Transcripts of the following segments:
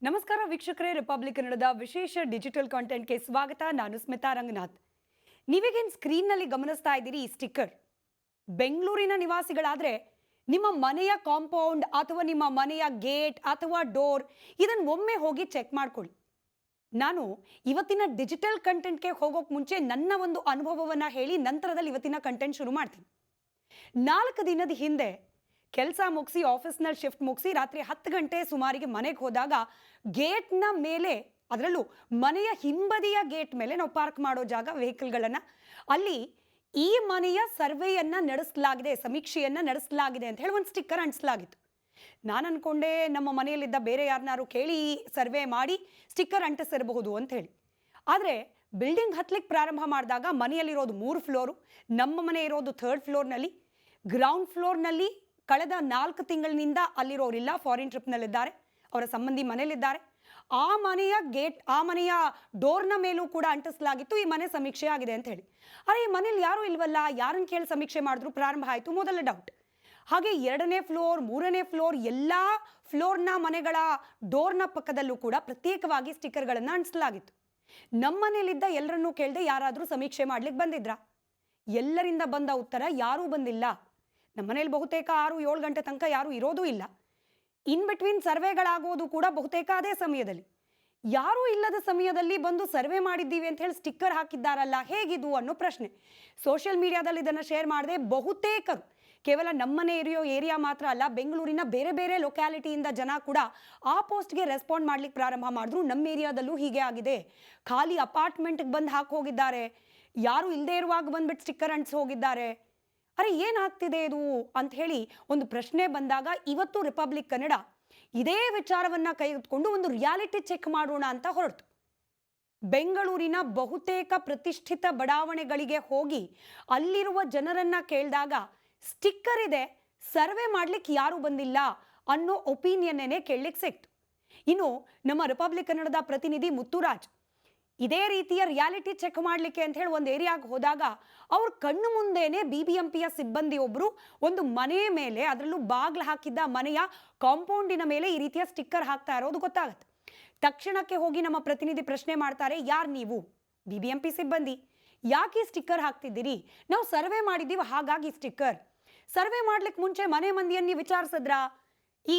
ನಮಸ್ಕಾರ ವೀಕ್ಷಕರೇ, ರಿಪಬ್ಲಿಕ್ ಕನ್ನಡದ ವಿಶೇಷ ಡಿಜಿಟಲ್ ಕಾಂಟೆಂಟ್ಗೆ ಸ್ವಾಗತ. ನಾನು ಸ್ಮಿತಾ ರಂಗನಾಥ್. ನೀವೇಗೇನು ಸ್ಕ್ರೀನ್ನಲ್ಲಿ ಗಮನಿಸ್ತಾ ಇದ್ದೀರಿ ಈ ಸ್ಟಿಕ್ಕರ್, ಬೆಂಗಳೂರಿನ ನಿವಾಸಿಗಳಾದರೆ ನಿಮ್ಮ ಮನೆಯ ಕಾಂಪೌಂಡ್ ಅಥವಾ ನಿಮ್ಮ ಮನೆಯ ಗೇಟ್ ಅಥವಾ ಡೋರ್ ಇದನ್ನು ಒಮ್ಮೆ ಹೋಗಿ ಚೆಕ್ ಮಾಡ್ಕೊಳ್ಳಿ. ನಾನು ಇವತ್ತಿನ ಡಿಜಿಟಲ್ ಕಂಟೆಂಟ್ಗೆ ಹೋಗೋಕೆ ಮುಂಚೆ ನನ್ನ ಒಂದು ಅನುಭವವನ್ನು ಹೇಳಿ ನಂತರದಲ್ಲಿ ಇವತ್ತಿನ ಕಂಟೆಂಟ್ ಶುರು ಮಾಡ್ತೀನಿ. 4 ದಿನದ ಹಿಂದೆ ಕೆಲಸ ಮುಗಿಸಿ ಆಫೀಸ್ನಲ್ಲಿ ಶಿಫ್ಟ್ ಮುಗಿಸಿ ರಾತ್ರಿ 10 ಗಂಟೆ ಸುಮಾರಿಗೆ ಮನೆಗೆ ಹೋದಾಗ ಗೇಟ್ನ ಮೇಲೆ, ಅದರಲ್ಲೂ ಮನೆಯ ಹಿಂಬದಿಯ ಗೇಟ್ ಮೇಲೆ ನಾವು ಪಾರ್ಕ್ ಮಾಡೋ ಜಾಗ ವೆಹಿಕಲ್ಗಳನ್ನು, ಅಲ್ಲಿ ಈ ಮನೆಯ ಸರ್ವೆಯನ್ನು ನಡೆಸಲಾಗಿದೆ, ಸಮೀಕ್ಷೆಯನ್ನು ನಡೆಸಲಾಗಿದೆ ಅಂತ ಹೇಳಿ ಒಂದು ಸ್ಟಿಕ್ಕರ್ ಅಂಟಿಸಲಾಗಿತ್ತು. ನಾನು ಅಂದ್ಕೊಂಡೆ ನಮ್ಮ ಮನೆಯಲ್ಲಿದ್ದ ಬೇರೆ ಯಾರನ್ನಾರು ಕೇಳಿ ಸರ್ವೆ ಮಾಡಿ ಸ್ಟಿಕ್ಕರ್ ಅಂಟಿಸಿರಬಹುದು ಅಂತ ಹೇಳಿ. ಆದರೆ ಬಿಲ್ಡಿಂಗ್ ಹತ್ತಲಿಕ್ಕೆ ಪ್ರಾರಂಭ ಮಾಡಿದಾಗ ಮನೆಯಲ್ಲಿರೋದು 3 ಫ್ಲೋರು, ನಮ್ಮ ಮನೆ ಇರೋದು 3rd ಫ್ಲೋರ್ನಲ್ಲಿ, ಗ್ರೌಂಡ್ ಫ್ಲೋರ್ನಲ್ಲಿ ಕಳೆದ 4 ತಿಂಗಳಿನಿಂದ ಅಲ್ಲಿರೋರಿಲ್ಲ, ಫಾರಿನ್ ಟ್ರಿಪ್ನಲ್ಲಿದ್ದಾರೆ, ಅವರ ಸಂಬಂಧಿ ಮನೆಯಲ್ಲಿದ್ದಾರೆ. ಆ ಮನೆಯ ಗೇಟ್, ಆ ಮನೆಯ ಡೋರ್ನ ಮೇಲೂ ಕೂಡ ಅಂಟಿಸಲಾಗಿತ್ತು ಈ ಮನೆ ಸಮೀಕ್ಷೆ ಆಗಿದೆ ಅಂತ ಹೇಳಿ. ಅರೆ, ಈ ಮನೇಲಿ ಯಾರೂ ಇಲ್ವಲ್ಲ, ಯಾರನ್ನು ಕೇಳಿ ಸಮೀಕ್ಷೆ ಮಾಡಿದ್ರು ಪ್ರಾರಂಭ ಆಯಿತು ಮೊದಲ ಡೌಟ್. ಹಾಗೆ 2ನೇ ಫ್ಲೋರ್, 3ನೇ ಫ್ಲೋರ್ ಎಲ್ಲ ಫ್ಲೋರ್ನ ಮನೆಗಳ ಡೋರ್ನ ಪಕ್ಕದಲ್ಲೂ ಕೂಡ ಪ್ರತ್ಯೇಕವಾಗಿ ಸ್ಟಿಕ್ಕರ್ಗಳನ್ನು ಅಂಟಿಸಲಾಗಿತ್ತು. ನಮ್ಮ ಮನೆಯಲ್ಲಿದ್ದ ಎಲ್ಲರನ್ನೂ ಕೇಳದೆ ಯಾರಾದರೂ ಸಮೀಕ್ಷೆ ಮಾಡ್ಲಿಕ್ಕೆ ಬಂದಿದ್ರಾ? ಎಲ್ಲರಿಂದ ಬಂದ ಉತ್ತರ ಯಾರೂ ಬಂದಿಲ್ಲ. ನಮ್ಮ ಮನೇಲಿ ಬಹುತೇಕ 6-7 ಗಂಟೆ ತನಕ ಯಾರೂ ಇರೋದೂ ಇಲ್ಲ. ಇನ್ ಬಿಟ್ವೀನ್ ಸರ್ವೆಗಳಾಗೋದು ಕೂಡ ಬಹುತೇಕ ಅದೇ ಸಮಯದಲ್ಲಿ. ಯಾರೂ ಇಲ್ಲದ ಸಮಯದಲ್ಲಿ ಬಂದು ಸರ್ವೆ ಮಾಡಿದ್ದೀವಿ ಅಂತ ಹೇಳಿ ಸ್ಟಿಕ್ಕರ್ ಹಾಕಿದ್ದಾರಲ್ಲ, ಹೇಗಿದು ಅನ್ನೋ ಪ್ರಶ್ನೆ. ಸೋಷಿಯಲ್ ಮೀಡಿಯಾದಲ್ಲಿ ಇದನ್ನು ಶೇರ್ ಮಾಡದೆ ಬಹುತೇಕರು, ಕೇವಲ ನಮ್ಮನೆ ಇರೋ ಏರಿಯಾ ಮಾತ್ರ ಅಲ್ಲ, ಬೆಂಗಳೂರಿನ ಬೇರೆ ಬೇರೆ ಲೊಕ್ಯಾಲಿಟಿಯಿಂದ ಜನ ಕೂಡ ಆ ಪೋಸ್ಟ್ಗೆ ರೆಸ್ಪಾಂಡ್ ಮಾಡ್ಲಿಕ್ಕೆ ಪ್ರಾರಂಭ ಮಾಡಿದ್ರು. ನಮ್ಮ ಏರಿಯಾದಲ್ಲೂ ಹೀಗೆ ಆಗಿದೆ, ಖಾಲಿ ಅಪಾರ್ಟ್ಮೆಂಟ್ಗೆ ಬಂದು ಹಾಕಿ ಹೋಗಿದ್ದಾರೆ, ಯಾರು ಇಲ್ಲದೆ ಇರುವಾಗ ಬಂದ್ಬಿಟ್ಟು ಸ್ಟಿಕ್ಕರ್ ಅಂಟಿಸಿ ಹೋಗಿದ್ದಾರೆ. ಅರೆ, ಏನಾಗ್ತಿದೆ ಇದು ಅಂತ ಹೇಳಿ ಒಂದು ಪ್ರಶ್ನೆ ಬಂದಾಗ ಇವತ್ತು ರಿಪಬ್ಲಿಕ್ ಕನ್ನಡ ಇದೇ ವಿಚಾರವನ್ನು ಕೈಗೆತ್ತಿಕೊಂಡು ಒಂದು ರಿಯಾಲಿಟಿ ಚೆಕ್ ಮಾಡೋಣ ಅಂತ ಹೊರಟು. ಬೆಂಗಳೂರಿನ ಬಹುತೇಕ ಪ್ರತಿಷ್ಠಿತ ಬಡಾವಣೆಗಳಿಗೆ ಹೋಗಿ ಅಲ್ಲಿರುವ ಜನರನ್ನ ಕೇಳಿದಾಗ ಸ್ಟಿಕ್ಕರ್ ಇದೆ, ಸರ್ವೆ ಮಾಡ್ಲಿಕ್ಕೆ ಯಾರೂ ಬಂದಿಲ್ಲ ಅನ್ನೋ ಒಪಿನಿಯನ್ನೇ ಕೇಳಲಿಕ್ಕೆ ಸಿಕ್ತು. ಇನ್ನು ನಮ್ಮ ರಿಪಬ್ಲಿಕ್ ಕನ್ನಡದ ಪ್ರತಿನಿಧಿ ಮುತ್ತುರಾಜ್ ಇದೇ ರೀತಿಯ ರಿಯಾಲಿಟಿ ಚೆಕ್ ಮಾಡಲಿಕ್ಕೆ ಅಂತ ಹೇಳಿ ಒಂದು ಏರಿಯಾಗೆ ಹೋದಾಗ ಅವ್ರ ಕಣ್ಣು ಮುಂದೆನೇ BBMPಯ ಸಿಬ್ಬಂದಿಯೊಬ್ಬರು ಒಂದು ಮನೆಯ ಮೇಲೆ, ಅದರಲ್ಲೂ ಬಾಗಿಲು ಹಾಕಿದ್ದ ಮನೆಯ ಕಾಂಪೌಂಡಿನ ಮೇಲೆ ಈ ರೀತಿಯ ಸ್ಟಿಕ್ಕರ್ ಹಾಕ್ತಾ ಇರೋದು ಗೊತ್ತಾಗುತ್ತೆ. ತಕ್ಷಣಕ್ಕೆ ಹೋಗಿ ನಮ್ಮ ಪ್ರತಿನಿಧಿ ಪ್ರಶ್ನೆ ಮಾಡ್ತಾರೆ, ಯಾರು ನೀವು? BBMP ಸಿಬ್ಬಂದಿ. ಯಾಕೆ ಸ್ಟಿಕ್ಕರ್ ಹಾಕ್ತಿದ್ದೀರಿ? ನಾವು ಸರ್ವೆ ಮಾಡಿದ್ದೀವಿ ಹಾಗಾಗಿ ಸ್ಟಿಕ್ಕರ್. ಸರ್ವೆ ಮಾಡ್ಲಿಕ್ಕೆ ಮುಂಚೆ ಮನೆ ಮಂದಿಯನ್ನು ವಿಚಾರಿಸಿದ್ರಾ ಈ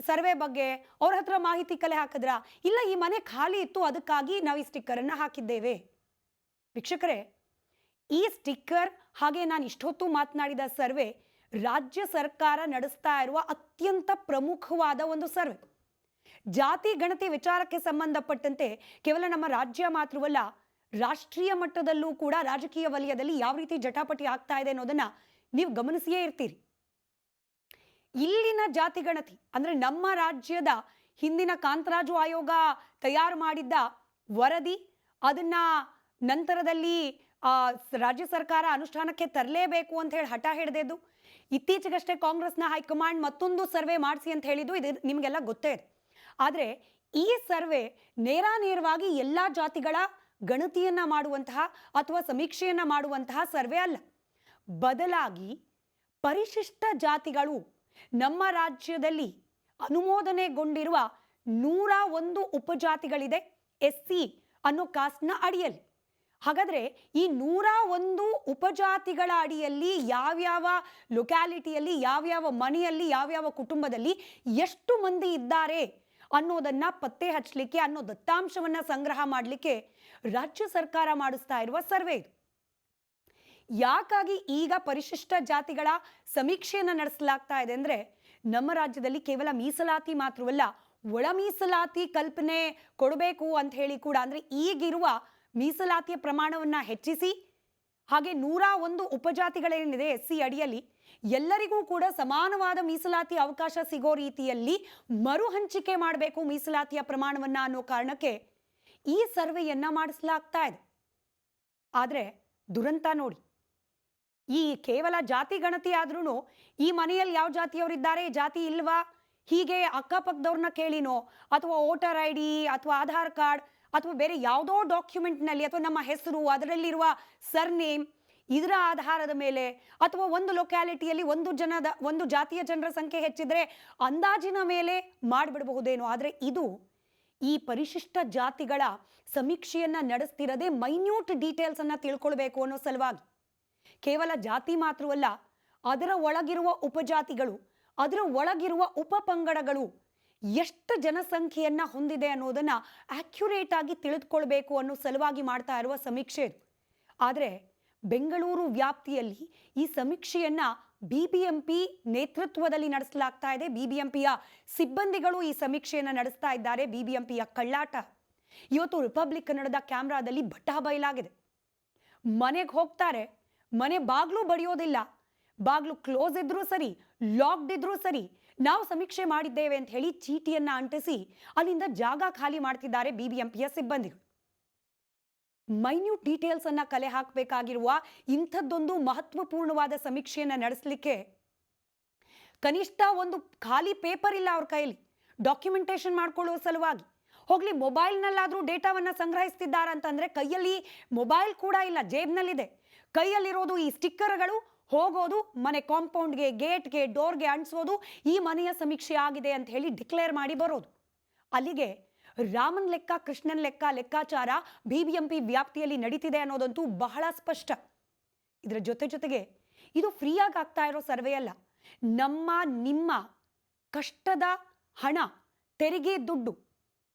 ಸರ್ವೆ ಬಗ್ಗೆ? ಅವ್ರ ಹತ್ರ ಮಾಹಿತಿ ಕಲೆ ಹಾಕಿದ್ರಾ? ಇಲ್ಲ, ಈ ಮನೆ ಖಾಲಿ ಇತ್ತು, ಅದಕ್ಕಾಗಿ ನಾವು ಈ ಸ್ಟಿಕ್ಕರನ್ನು ಹಾಕಿದ್ದೇವೆ. ವೀಕ್ಷಕರೇ, ಈ ಸ್ಟಿಕ್ಕರ್ ಹಾಗೆ ನಾನು ಇಷ್ಟೊತ್ತು ಮಾತನಾಡಿದ ಸರ್ವೆ ರಾಜ್ಯ ಸರ್ಕಾರ ನಡೆಸ್ತಾ ಇರುವ ಅತ್ಯಂತ ಪ್ರಮುಖವಾದ ಒಂದು ಸರ್ವೆ. ಜಾತಿ ಗಣತಿ ವಿಚಾರಕ್ಕೆ ಸಂಬಂಧಪಟ್ಟಂತೆ ಕೇವಲ ನಮ್ಮ ರಾಜ್ಯ ಮಾತ್ರವಲ್ಲ, ರಾಷ್ಟ್ರೀಯ ಮಟ್ಟದಲ್ಲೂ ಕೂಡ ರಾಜಕೀಯ ವಲಯದಲ್ಲಿ ಯಾವ ರೀತಿ ಜಟಾಪಟಿ ಆಗ್ತಾ ಇದೆ ಅನ್ನೋದನ್ನ ನೀವು ಗಮನಿಸಿಯೇ ಇರ್ತೀರಿ. ಇಲ್ಲಿನ ಜಾತಿ ಗಣತಿ ಅಂದ್ರೆ ನಮ್ಮ ರಾಜ್ಯದ ಹಿಂದಿನ ಕಾಂತರಾಜು ಆಯೋಗ ತಯಾರು ಮಾಡಿದ್ದ ವರದಿ, ಅದನ್ನ ನಂತರದಲ್ಲಿ ರಾಜ್ಯ ಸರ್ಕಾರ ಅನುಷ್ಠಾನಕ್ಕೆ ತರಲೇಬೇಕು ಅಂತ ಹೇಳಿ ಹಠ ಹಿಡಿದಿದ್ದು, ಇತ್ತೀಚೆಗಷ್ಟೇ ಕಾಂಗ್ರೆಸ್ನ ಹೈಕಮಾಂಡ್ ಮತ್ತೊಂದು ಸರ್ವೆ ಮಾಡಿಸಿ ಅಂತ ಹೇಳಿದ್ದು ಇದು ನಿಮಗೆಲ್ಲ ಗೊತ್ತೇ ಇದೆ. ಆದರೆ ಈ ಸರ್ವೆ ನೇರವಾಗಿ ಎಲ್ಲ ಜಾತಿಗಳ ಗಣತಿಯನ್ನ ಮಾಡುವಂತಹ ಅಥವಾ ಸಮೀಕ್ಷೆಯನ್ನ ಮಾಡುವಂತಹ ಸರ್ವೆ ಅಲ್ಲ. ಬದಲಾಗಿ ಪರಿಶಿಷ್ಟ ಜಾತಿಗಳು ನಮ್ಮ ರಾಜ್ಯದಲ್ಲಿ ಅನುಮೋದನೆಗೊಂಡಿರುವ 101 ಉಪಜಾತಿಗಳಿದೆ SC ಅನ್ನೋ ಕಾಸ್ಟ್ನ ಅಡಿಯಲ್ಲಿ. ಹಾಗಾದರೆ ಈ 101 ಉಪಜಾತಿಗಳ ಅಡಿಯಲ್ಲಿ ಯಾವ್ಯಾವ ಲೊಕ್ಯಾಲಿಟಿಯಲ್ಲಿ, ಯಾವ್ಯಾವ ಮನೆಯಲ್ಲಿ, ಯಾವ್ಯಾವ ಕುಟುಂಬದಲ್ಲಿ ಎಷ್ಟು ಮಂದಿ ಇದ್ದಾರೆ ಅನ್ನೋದನ್ನ ಪತ್ತೆ ಹಚ್ಚಲಿಕ್ಕೆ, ಅನ್ನೋ ದತ್ತಾಂಶವನ್ನು ಸಂಗ್ರಹ ಮಾಡಲಿಕ್ಕೆ ರಾಜ್ಯ ಸರ್ಕಾರ ಮಾಡಿಸ್ತಾ ಇರುವ ಸರ್ವೆ ಇದು. ಯಾಕಾಗಿ ಈಗ ಪರಿಶಿಷ್ಟ ಜಾತಿಗಳ ಸಮೀಕ್ಷೆಯನ್ನು ನಡೆಸಲಾಗ್ತಾ ಇದೆ ಅಂದರೆ, ನಮ್ಮ ರಾಜ್ಯದಲ್ಲಿ ಕೇವಲ ಮೀಸಲಾತಿ ಮಾತ್ರವಲ್ಲ, ಒಳ ಮೀಸಲಾತಿ ಕಲ್ಪನೆ ಕೊಡಬೇಕು ಅಂತ ಹೇಳಿ ಕೂಡ, ಅಂದರೆ ಈಗಿರುವ ಮೀಸಲಾತಿಯ ಪ್ರಮಾಣವನ್ನು ಹೆಚ್ಚಿಸಿ, ಹಾಗೆ 101 ಉಪಜಾತಿಗಳೇನಿದೆ SC ಅಡಿಯಲ್ಲಿ ಎಲ್ಲರಿಗೂ ಕೂಡ ಸಮಾನವಾದ ಮೀಸಲಾತಿ ಅವಕಾಶ ಸಿಗೋ ರೀತಿಯಲ್ಲಿ ಮರು ಹಂಚಿಕೆ ಮಾಡಬೇಕು ಮೀಸಲಾತಿಯ ಪ್ರಮಾಣವನ್ನು ಅನ್ನೋ ಕಾರಣಕ್ಕೆ ಈ ಸರ್ವೆಯನ್ನ ಮಾಡಿಸಲಾಗ್ತಾ ಇದೆ. ಆದರೆ ದುರಂತ ನೋಡಿ, ಈ ಕೇವಲ ಜಾತಿ ಗಣತಿ ಆದ್ರೂ ಈ ಮನೆಯಲ್ಲಿ ಯಾವ ಜಾತಿಯವರಿದ್ದಾರೆ, ಜಾತಿ ಇಲ್ವಾ, ಹೀಗೆ ಅಕ್ಕಪಕ್ಕದವ್ರನ್ನ ಕೇಳಿನೋ ಅಥವಾ ವೋಟರ್ ID ಅಥವಾ ಆಧಾರ್ ಕಾರ್ಡ್ ಅಥವಾ ಬೇರೆ ಯಾವುದೋ ಡಾಕ್ಯುಮೆಂಟ್ನಲ್ಲಿ ಅಥವಾ ನಮ್ಮ ಹೆಸರು ಅದರಲ್ಲಿರುವ ಸರ್ನೇಮ್ ಇದರ ಆಧಾರದ ಮೇಲೆ, ಅಥವಾ ಒಂದು ಲೊಕ್ಯಾಲಿಟಿಯಲ್ಲಿ ಒಂದು ಜಾತಿಯ ಜನರ ಸಂಖ್ಯೆ ಹೆಚ್ಚಿದ್ರೆ ಅಂದಾಜಿನ ಮೇಲೆ ಮಾಡಿಬಿಡಬಹುದೇನೋ. ಆದರೆ ಇದು ಈ ಪರಿಶಿಷ್ಟ ಜಾತಿಗಳ ಸಮೀಕ್ಷೆಯನ್ನ ನಡೆಸ್ತಿರದೆ ಮೈನ್ಯೂಟ್ ಡೀಟೇಲ್ಸ್ ಅನ್ನ ತಿಳ್ಕೊಳ್ಬೇಕು ಅನ್ನೋ ಸಲುವಾಗಿ. ಕೇವಲ ಜಾತಿ ಮಾತ್ರವಲ್ಲ, ಅದರ ಒಳಗಿರುವ ಉಪಜಾತಿಗಳು, ಅದರ ಒಳಗಿರುವ ಉಪಪಂಗಡಗಳು ಎಷ್ಟು ಜನಸಂಖ್ಯೆಯನ್ನ ಹೊಂದಿದೆ ಅನ್ನೋದನ್ನ ಆಕ್ಯುರೇಟ್ ಆಗಿ ತಿಳಿದುಕೊಳ್ಬೇಕು ಅನ್ನೋ ಸಲುವಾಗಿ ಮಾಡ್ತಾ ಇರುವ ಸಮೀಕ್ಷೆ ಇದು. ಆದರೆ ಬೆಂಗಳೂರು ವ್ಯಾಪ್ತಿಯಲ್ಲಿ ಈ ಸಮೀಕ್ಷೆಯನ್ನ ಬಿಬಿಎಂಪಿ ನೇತೃತ್ವದಲ್ಲಿ ನಡೆಸಲಾಗ್ತಾ ಇದೆ. ಬಿಬಿಎಂಪಿಯ ಸಿಬ್ಬಂದಿಗಳು ಈ ಸಮೀಕ್ಷೆಯನ್ನು ನಡೆಸ್ತಾ ಇದ್ದಾರೆ. ಬಿಬಿಎಂಪಿಯ ಕಳ್ಳಾಟ ಇವತ್ತು ರಿಪಬ್ಲಿಕ್ ಕನ್ನಡದ ಕ್ಯಾಮ್ರಾದಲ್ಲಿ ಬಟಾ ಬಯಲಾಗಿದೆ. ಮನೆಗೆ ಹೋಗ್ತಾರೆ, ಮನೆ ಬಾಗ್ಲು ಬಡಿಯೋದಿಲ್ಲ, ಬಾಗ್ಲು ಕ್ಲೋಸ್ ಇದ್ರೂ ಸರಿ, ಲಾಕ್ಡ್ ಇದ್ರೂ ಸರಿ, ನಾವು ಸಮೀಕ್ಷೆ ಮಾಡಿದ್ದೇವೆ ಅಂತ ಹೇಳಿ ಚೀಟಿಯನ್ನ ಅಂಟಿಸಿ ಅಲ್ಲಿಂದ ಜಾಗ ಖಾಲಿ ಮಾಡ್ತಿದ್ದಾರೆ ಬಿಬಿಎಂಪಿಯ ಸಿಬ್ಬಂದಿಗಳು. ಮೈನ್ಯೂಟ್ ಡೀಟೇಲ್ಸ್ ಅನ್ನ ಕಲೆ ಹಾಕಬೇಕಾಗಿರುವ ಇಂಥದ್ದೊಂದು ಮಹತ್ವಪೂರ್ಣವಾದ ಸಮೀಕ್ಷೆಯನ್ನ ನಡೆಸಲಿಕ್ಕೆ ಕನಿಷ್ಠ ಒಂದು ಖಾಲಿ ಪೇಪರ್ ಇಲ್ಲ ಅವ್ರ ಕೈಯಲ್ಲಿ ಡಾಕ್ಯುಮೆಂಟೇಶನ್ ಮಾಡ್ಕೊಳ್ಳುವ ಸಲುವಾಗಿ. ಹೋಗ್ಲಿ ಮೊಬೈಲ್ನಲ್ಲಾದ್ರೂ ಡೇಟಾವನ್ನ ಸಂಗ್ರಹಿಸ್ತಿದ್ದಾರ ಅಂತಂದ್ರೆ ಕೈಯಲ್ಲಿ ಮೊಬೈಲ್ ಕೂಡ ಇಲ್ಲ, ಜೇಬ್ನಲ್ಲಿದೆ. ಕೈಯಲ್ಲಿರೋದು ಈ ಸ್ಟಿಕ್ಕರ್ಗಳು, ಹೋಗೋದು ಮನೆ ಕಾಂಪೌಂಡ್ಗೆ, ಗೇಟ್ಗೆ, ಡೋರ್ಗೆ ಅಂಟಿಸೋದು, ಈ ಮನೆಯ ಸಮೀಕ್ಷೆ ಆಗಿದೆ ಅಂತ ಹೇಳಿ ಡಿಕ್ಲೇರ್ ಮಾಡಿ ಬರೋದು. ಅಲ್ಲಿಗೆ ರಾಮನ್ ಲೆಕ್ಕ ಕೃಷ್ಣನ್ ಲೆಕ್ಕ ಲೆಕ್ಕಾಚಾರ ಬಿಬಿಎಂಪಿ ವ್ಯಾಪ್ತಿಯಲ್ಲಿ ನಡೀತಿದೆ ಅನ್ನೋದಂತೂ ಬಹಳ ಸ್ಪಷ್ಟ. ಇದರ ಜೊತೆಗೆ ಇದು ಫ್ರೀಯಾಗಿ ಆಗ್ತಾ ಇರೋ ಸರ್ವೆ ಅಲ್ಲ, ನಮ್ಮ ನಿಮ್ಮ ಕಷ್ಟದ ಹಣ, ತೆರಿಗೆ ದುಡ್ಡು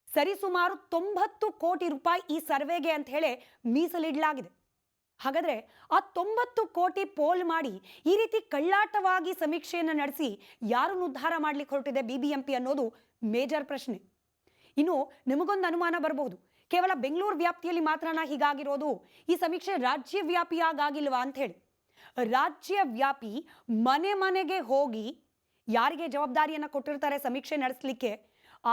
ಸರಿಸುಮಾರು 90 ಕೋಟಿ ರೂಪಾಯಿ ಈ ಸರ್ವೆಗೆ ಅಂತ ಹೇಳಿ ಮೀಸಲಿಡಲಾಗಿದೆ. ಹಾಗಾದ್ರೆ ಆ 90 ಕೋಟಿ ಪೋಲ್ ಮಾಡಿ ಈ ರೀತಿ ಕಳ್ಳಾಟವಾಗಿ ಸಮೀಕ್ಷೆಯನ್ನು ನಡೆಸಿ ಯಾರನ್ನು ಉದ್ಧಾರ ಮಾಡ್ಲಿಕ್ಕೆ ಹೊರಟಿದೆ ಬಿಬಿಎಂಪಿ ಅನ್ನೋದು ಮೇಜರ್ ಪ್ರಶ್ನೆ. ಇನ್ನು ನಿಮಗೊಂದು ಅನುಮಾನ ಬರಬಹುದು, ಕೇವಲ ಬೆಂಗಳೂರು ವ್ಯಾಪ್ತಿಯಲ್ಲಿ ಮಾತ್ರನಾ ಹೀಗಾಗಿರೋದು, ಈ ಸಮೀಕ್ಷೆ ರಾಜ್ಯ ವ್ಯಾಪಿಯಾಗಿಲ್ವಾ ಅಂತ ಹೇಳಿ. ರಾಜ್ಯ ವ್ಯಾಪಿ ಮನೆ ಮನೆಗೆ ಹೋಗಿ ಯಾರಿಗೆ ಜವಾಬ್ದಾರಿಯನ್ನು ಕೊಟ್ಟಿರ್ತಾರೆ ಸಮೀಕ್ಷೆ ನಡೆಸಲಿಕ್ಕೆ,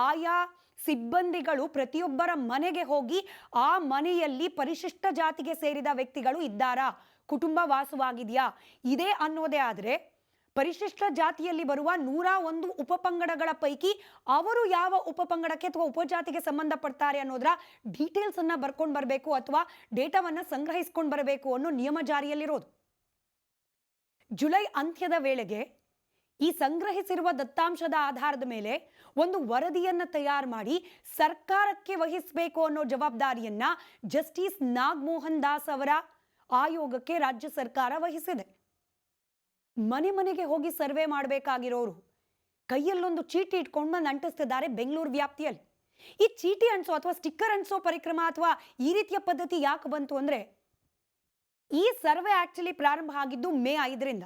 ಆಯಾ ಸಿಬ್ಬಂದಿಗಳು ಪ್ರತಿಯೊಬ್ಬರ ಮನೆಗೆ ಹೋಗಿ ಆ ಮನೆಯಲ್ಲಿ ಪರಿಶಿಷ್ಟ ಜಾತಿಗೆ ಸೇರಿದ ವ್ಯಕ್ತಿಗಳು ಇದ್ದಾರಾ, ಕುಟುಂಬ ವಾಸವಾಗಿದೆಯಾ, ಇದೆ ಅನ್ನೋದೇ ಆದರೆ ಪರಿಶಿಷ್ಟ ಜಾತಿಯಲ್ಲಿ ಬರುವ 101 ಉಪಪಂಗಡಗಳ ಪೈಕಿ ಅವರು ಯಾವ ಉಪಪಂಗಡಕ್ಕೆ ಅಥವಾ ಉಪಜಾತಿಗೆ ಸಂಬಂಧಪಡ್ತಾರೆ ಅನ್ನೋದರ ಡೀಟೇಲ್ಸ್ ಅನ್ನ ಬರ್ಕೊಂಡು ಬರಬೇಕು ಅಥವಾ ಡೇಟಾವನ್ನ ಸಂಗ್ರಹಿಸ್ಕೊಂಡು ಬರಬೇಕು ಅನ್ನೋ ನಿಯಮ ಜಾರಿಯಲ್ಲಿರೋದು. ಜುಲೈ ಅಂತ್ಯದ ವೇಳೆಗೆ ಈ ಸಂಗ್ರಹಿಸಿರುವ ದತ್ತಾಂಶದ ಆಧಾರದ ಮೇಲೆ ಒಂದು ವರದಿಯನ್ನ ತಯಾರು ಮಾಡಿ ಸರ್ಕಾರಕ್ಕೆ ವಹಿಸಬೇಕು ಅನ್ನೋ ಜವಾಬ್ದಾರಿಯನ್ನ ಜಸ್ಟಿಸ್ ನಾಗಮೋಹನ್ ದಾಸ್ ಅವರ ಆಯೋಗಕ್ಕೆ ರಾಜ್ಯ ಸರ್ಕಾರ ವಹಿಸಿದೆ. ಮನೆ ಮನೆಗೆ ಹೋಗಿ ಸರ್ವೆ ಮಾಡಬೇಕಾಗಿರೋರು ಕೈಯಲ್ಲೊಂದು ಚೀಟಿ ಇಟ್ಕೊಂಡು ಬಂದು ಅಂಟಿಸ್ತಿದ್ದಾರೆ ಬೆಂಗಳೂರು ವ್ಯಾಪ್ತಿಯಲ್ಲಿ. ಈ ಚೀಟಿ ಅಂಟಿಸೋ ಅಥವಾ ಸ್ಟಿಕ್ಕರ್ ಅಂಟಿಸೋ ಪರಿಕ್ರಮ ಅಥವಾ ಈ ರೀತಿಯ ಪದ್ಧತಿ ಯಾಕೆ ಬಂತು ಅಂದ್ರೆ, ಈ ಸರ್ವೆ ಆಕ್ಚುಲಿ ಪ್ರಾರಂಭ ಆಗಿದ್ದು ಮೇ 5ರಿಂದ,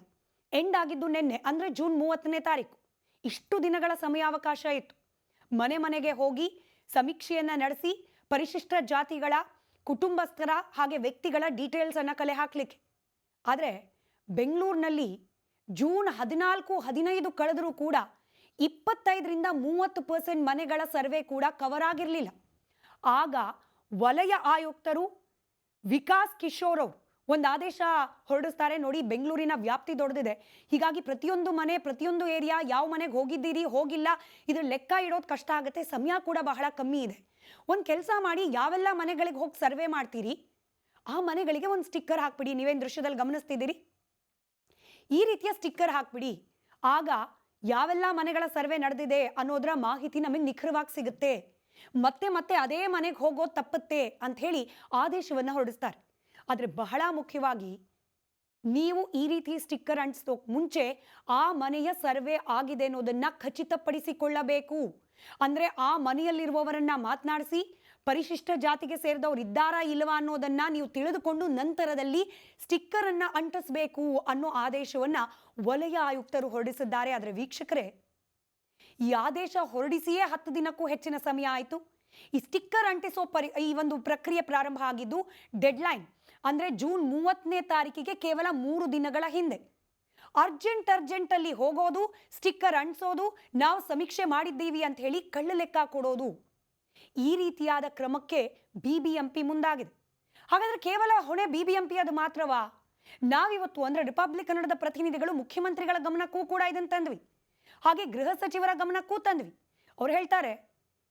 ಎಂಡ್ ಆಗಿದ್ದು ನಿನ್ನೆ ಅಂದ್ರೆ ಜೂನ್ 30ನೇ ತಾರೀಕು. ಇಷ್ಟು ದಿನಗಳ ಸಮಯಾವಕಾಶ ಇತ್ತು ಮನೆ ಮನೆಗೆ ಹೋಗಿ ಸಮೀಕ್ಷೆಯನ್ನ ನಡೆಸಿ ಪರಿಶಿಷ್ಟ ಜಾತಿಗಳ ಕುಟುಂಬಸ್ಥರ ಹಾಗೆ ವ್ಯಕ್ತಿಗಳ ಡೀಟೇಲ್ಸ್ ಅನ್ನ ಕಲೆ ಹಾಕ್ಲಿಕ್ಕೆ. ಆದರೆ ಬೆಂಗಳೂರಿನಲ್ಲಿ ಜೂನ್ 14-15 ಕಳೆದರೂ ಕೂಡ 25-30% ಮನೆಗಳ ಸರ್ವೆ ಕೂಡ ಕವರ್ ಆಗಿರಲಿಲ್ಲ. ಆಗ ವಲಯ ಆಯುಕ್ತರು ವಿಕಾಸ್ ಕಿಶೋರ್ ಅವರು ಒಂದು ಆದೇಶ ಹೊರಡಿಸ್ತಾರೆ, ನೋಡಿ ಬೆಂಗಳೂರಿನ ವ್ಯಾಪ್ತಿ ದೊಡ್ಡದಿದೆ, ಹೀಗಾಗಿ ಪ್ರತಿಯೊಂದು ಮನೆ, ಪ್ರತಿಯೊಂದು ಏರಿಯಾ, ಯಾವ ಮನೆಗೆ ಹೋಗಿದ್ದೀರಿ ಹೋಗಿಲ್ಲ ಇದ್ರ ಲೆಕ್ಕ ಇಡೋದು ಕಷ್ಟ ಆಗುತ್ತೆ, ಸಮಯ ಕೂಡ ಬಹಳ ಕಮ್ಮಿ ಇದೆ. ಒಂದು ಕೆಲಸ ಮಾಡಿ, ಯಾವೆಲ್ಲ ಮನೆಗಳಿಗೆ ಹೋಗಿ ಸರ್ವೆ ಮಾಡ್ತೀರಿ ಆ ಮನೆಗಳಿಗೆ ಒಂದು ಸ್ಟಿಕ್ಕರ್ ಹಾಕ್ಬಿಡಿ. ನೀವೇನು ದೃಶ್ಯದಲ್ಲಿ ಗಮನಿಸ್ತಿದ್ದೀರಿ, ಈ ರೀತಿಯ ಸ್ಟಿಕ್ಕರ್ ಹಾಕ್ಬಿಡಿ. ಆಗ ಯಾವೆಲ್ಲ ಮನೆಗಳ ಸರ್ವೆ ನಡೆದಿದೆ ಅನ್ನೋದರ ಮಾಹಿತಿ ನಮಗೆ ನಿಖರವಾಗಿ ಸಿಗುತ್ತೆ, ಮತ್ತೆ ಮತ್ತೆ ಅದೇ ಮನೆಗೆ ಹೋಗೋದು ತಪ್ಪುತ್ತೆ ಅಂತ ಹೇಳಿ ಆದೇಶವನ್ನು ಹೊರಡಿಸ್ತಾರೆ. ಆದರೆ ಬಹಳ ಮುಖ್ಯವಾಗಿ ನೀವು ಈ ರೀತಿ ಸ್ಟಿಕ್ಕರ್ ಅಂಟಿಸೋಕ್ ಮುಂಚೆ ಆ ಮನೆಯ ಸರ್ವೆ ಆಗಿದೆ ಅನ್ನೋದನ್ನ ಖಚಿತಪಡಿಸಿಕೊಳ್ಳಬೇಕು. ಅಂದ್ರೆ ಆ ಮನೆಯಲ್ಲಿರುವವರನ್ನ ಮಾತನಾಡಿಸಿ ಪರಿಶಿಷ್ಟ ಜಾತಿಗೆ ಸೇರಿದವರು ಇದ್ದಾರಾ ಇಲ್ವಾ ಅನ್ನೋದನ್ನ ನೀವು ತಿಳಿದುಕೊಂಡು ನಂತರದಲ್ಲಿ ಸ್ಟಿಕ್ಕರ್ ಅನ್ನ ಅಂಟಿಸಬೇಕು ಅನ್ನೋ ಆದೇಶವನ್ನ ವಲಯ ಆಯುಕ್ತರು ಹೊರಡಿಸಿದ್ದಾರೆ. ಆದರೆ ವೀಕ್ಷಕರೇ, ಈ ಆದೇಶ ಹೊರಡಿಸಿಯೇ 10 ದಿನಕ್ಕೂ ಹೆಚ್ಚಿನ ಸಮಯ ಆಯಿತು. ಈ ಸ್ಟಿಕ್ಕರ್ ಅಂಟಿಸೋ ಈ ಒಂದು ಪ್ರಕ್ರಿಯೆ ಪ್ರಾರಂಭ ಆಗಿದ್ದು ಡೆಡ್ಲೈನ್ ಅಂದ್ರೆ ಜೂನ್ 30ನೇ ತಾರೀಕಿಗೆ ಕೇವಲ 3 ದಿನಗಳ ಹಿಂದೆ. ಅರ್ಜೆಂಟ್ ಅಲ್ಲಿ ಹೋಗೋದು, ಸ್ಟಿಕ್ಕರ್ ಅಂಟಿಸೋದು, ನಾವು ಸಮೀಕ್ಷೆ ಮಾಡಿದ್ದೀವಿ ಅಂತ ಹೇಳಿ ಕಳ್ಳ ಲೆಕ್ಕ ಕೊಡೋದು, ಈ ರೀತಿಯಾದ ಕ್ರಮಕ್ಕೆ ಬಿಬಿಎಂಪಿ ಮುಂದಾಗಿದೆ. ಹಾಗಾದ್ರೆ ಕೇವಲ ಹೊಣೆ ಬಿಬಿಎಂಪಿ ಅದು ಮಾತ್ರವಾ? ನಾವಿವತ್ತು ಅಂದ್ರೆ ರಿಪಬ್ಲಿಕ್ ಕನ್ನಡದ ಪ್ರತಿನಿಧಿಗಳು ಮುಖ್ಯಮಂತ್ರಿಗಳ ಗಮನಕ್ಕೂ ಕೂಡ ಇದನ್ನು ತಂದ್ವಿ, ಹಾಗೆ ಗೃಹ ಸಚಿವರ ಗಮನಕ್ಕೂ ತಂದ್ವಿ. ಅವ್ರು ಹೇಳ್ತಾರೆ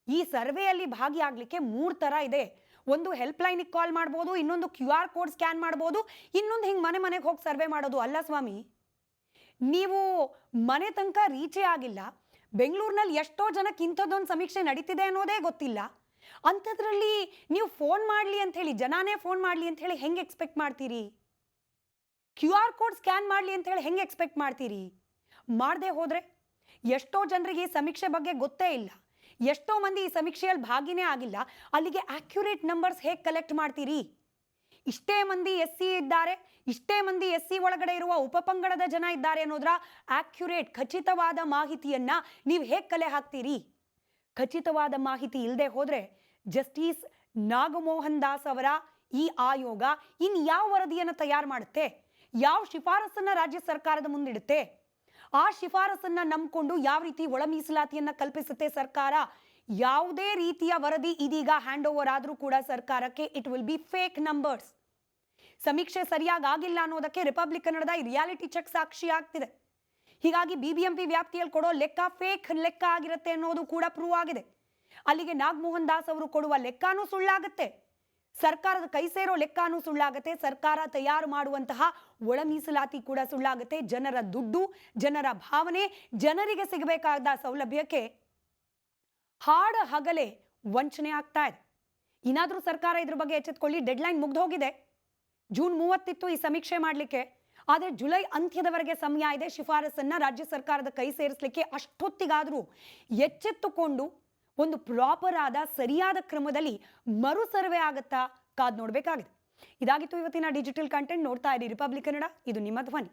ಈ ಸರ್ವೆಯಲ್ಲಿ ಭಾಗಿಯಾಗಲಿಕ್ಕೆ 3 ಥರ ಇದೆ. ಒಂದು ಹೆಲ್ಪ್ ಲೈನಿಗೆ ಕಾಲ್ ಮಾಡ್ಬೋದು, ಇನ್ನೊಂದು QR ಕೋಡ್ ಸ್ಕ್ಯಾನ್ ಮಾಡ್ಬೋದು, ಇನ್ನೊಂದು ಹಿಂಗೆ ಮನೆ ಮನೆಗೆ ಹೋಗಿ ಸರ್ವೆ ಮಾಡೋದು. ಅಲ್ಲ ಸ್ವಾಮಿ, ನೀವು ಮನೆ ತನಕ ರೀಚೇ ಆಗಿಲ್ಲ, ಬೆಂಗಳೂರಿನಲ್ಲಿ ಎಷ್ಟೋ ಜನಕ್ಕೆ ಇಂಥದ್ದೊಂದು ಸಮೀಕ್ಷೆ ನಡೀತಿದೆ ಅನ್ನೋದೇ ಗೊತ್ತಿಲ್ಲ, ಅಂಥದ್ರಲ್ಲಿ ನೀವು ಫೋನ್ ಮಾಡಲಿ ಅಂತ ಹೇಳಿ, ಜನಾನೇ ಫೋನ್ ಮಾಡಲಿ ಅಂತ ಹೇಳಿ ಹೆಂಗೆ ಎಕ್ಸ್ಪೆಕ್ಟ್ ಮಾಡ್ತೀರಿ? ಕ್ಯೂ ಆರ್ ಕೋಡ್ ಸ್ಕ್ಯಾನ್ ಮಾಡಲಿ ಅಂತ ಹೇಳಿ ಹೆಂಗೆ ಎಕ್ಸ್ಪೆಕ್ಟ್ ಮಾಡ್ತೀರಿ? ಮಾಡದೆ ಹೋದರೆ ಎಷ್ಟೋ ಜನರಿಗೆ ಈ ಸಮೀಕ್ಷೆ ಬಗ್ಗೆ ಗೊತ್ತೇ ಇಲ್ಲ, ಎಷ್ಟೋ ಮಂದಿ ಈ ಸಮೀಕ್ಷೆಯಲ್ಲಿ ಭಾಗಿನೇ ಆಗಿಲ್ಲ. ಅಲ್ಲಿಗೆ ಆಕ್ಯುರೇಟ್ ನಂಬರ್ಸ್ ಹೇಗೆ ಕಲೆಕ್ಟ್ ಮಾಡ್ತೀರಿ? ಇಷ್ಟೇ ಮಂದಿ ಎಸ್ ಸಿ ಇದ್ದಾರೆ, ಇಷ್ಟೇ ಮಂದಿ ಎಸ್ ಸಿ ಒಳಗಡೆ ಇರುವ ಉಪಪಂಗಡದ ಜನ ಇದ್ದಾರೆ ಅನ್ನೋದ್ರ ಆಕ್ಯುರೇಟ್ ಖಚಿತವಾದ ಮಾಹಿತಿಯನ್ನ ನೀವು ಹೇಗೆ ಕಲೆ ಹಾಕ್ತೀರಿ? ಖಚಿತವಾದ ಮಾಹಿತಿ ಇಲ್ಲದೆ ಹೋದರೆ ಜಸ್ಟಿಸ್ ನಾಗಮೋಹನ್ ದಾಸ್ ಅವರ ಈ ಆಯೋಗ ಇನ್ ಯಾವ ವರದಿಯನ್ನು ತಯಾರು ಮಾಡುತ್ತೆ? ಯಾವ ಶಿಫಾರಸನ್ನ ರಾಜ್ಯ ಸರ್ಕಾರದ ಮುಂದಿಡುತ್ತೆ? ಆ ಶಿಫಾರಸನ್ನ ನಂಬಿಕೊಂಡು ಯಾವ ರೀತಿ ಒಳ ಮೀಸಲಾತಿಯನ್ನ ಕಲ್ಪಿಸುತ್ತೆ ಸರ್ಕಾರ? ಯಾವುದೇ ರೀತಿಯ ವರದಿ ಇದೀಗ ಹ್ಯಾಂಡ್ ಓವರ್ ಆದರೂ ಕೂಡ ಸರ್ಕಾರಕ್ಕೆ it will be fake numbers. ಸಮೀಕ್ಷೆ ಸರಿಯಾಗಿ ಆಗಿಲ್ಲ ಅನ್ನೋದಕ್ಕೆ ರಿಪಬ್ಲಿಕ್ ಕನ್ನಡದ ಈ ರಿಯಾಲಿಟಿ ಚೆಕ್ ಸಾಕ್ಷಿ ಆಗ್ತಿದೆ. ಹೀಗಾಗಿ ಬಿಬಿಎಂಪಿ ವ್ಯಾಪ್ತಿಯಲ್ಲಿ ಕೊಡೋ ಲೆಕ್ಕ ಫೇಕ್ ಲೆಕ್ಕ ಆಗಿರುತ್ತೆ ಅನ್ನೋದು ಕೂಡ ಪ್ರೂವ್ ಆಗಿದೆ. ಅಲ್ಲಿಗೆ ನಾಗಮೋಹನ್ ದಾಸ್ ಅವರು ಕೊಡುವ ಲೆಕ್ಕಾನೂ ಸುಳ್ಳಾಗುತ್ತೆ, ಸರ್ಕಾರದ ಕೈ ಸೇರೋ ಲೆಕ್ಕಾನೂ ಸುಳ್ಳಾಗುತ್ತೆ, ಸರ್ಕಾರ ತಯಾರು ಮಾಡುವಂತಹ ಒಳ ಮೀಸಲಾತಿ ಕೂಡ ಸುಳ್ಳಾಗುತ್ತೆ. ಜನರ ದುಡ್ಡು, ಜನರ ಭಾವನೆ, ಜನರಿಗೆ ಸಿಗಬೇಕಾದ ಸೌಲಭ್ಯಕ್ಕೆ ಹಾಡ ಹಗಲೇ ವಂಚನೆ ಆಗ್ತಾ ಇದೆ. ಇನ್ನಾದರೂ ಸರ್ಕಾರ ಇದ್ರ ಬಗ್ಗೆ ಎಚ್ಚೆತ್ಕೊಳ್ಳಿ. ಡೆಡ್ಲೈನ್ ಮುಗ್ದು ಹೋಗಿದೆ. ಜೂನ್ 30 ಈ ಸಮೀಕ್ಷೆ ಮಾಡಲಿಕ್ಕೆ, ಆದರೆ ಜುಲೈ ಅಂತ್ಯದವರೆಗೆ ಸಮಯ ಇದೆ ಶಿಫಾರಸನ್ನ ರಾಜ್ಯ ಸರ್ಕಾರದ ಕೈ ಸೇರಿಸಲಿಕ್ಕೆ. ಅಷ್ಟೊತ್ತಿಗಾದರೂ ಎಚ್ಚೆತ್ತುಕೊಂಡು ಒಂದು ಪ್ರಾಪರ್ ಆದ ಸರಿಯಾದ ಕ್ರಮದಲ್ಲಿ ಮರು ಸರ್ವೆ ಆಗುತ್ತಾ ಕಾದ್ ನೋಡಬೇಕಾಗಿದೆ. ಇದಾಗಿತ್ತು ಇವತ್ತಿನ ಡಿಜಿಟಲ್ ಕಂಟೆಂಟ್. ನೋಡ್ತಾ ಇರಿ ರಿಪಬ್ಲಿಕ್ ಕನ್ನಡ, ಇದು ನಿಮ್ಮ ಧ್ವನಿ.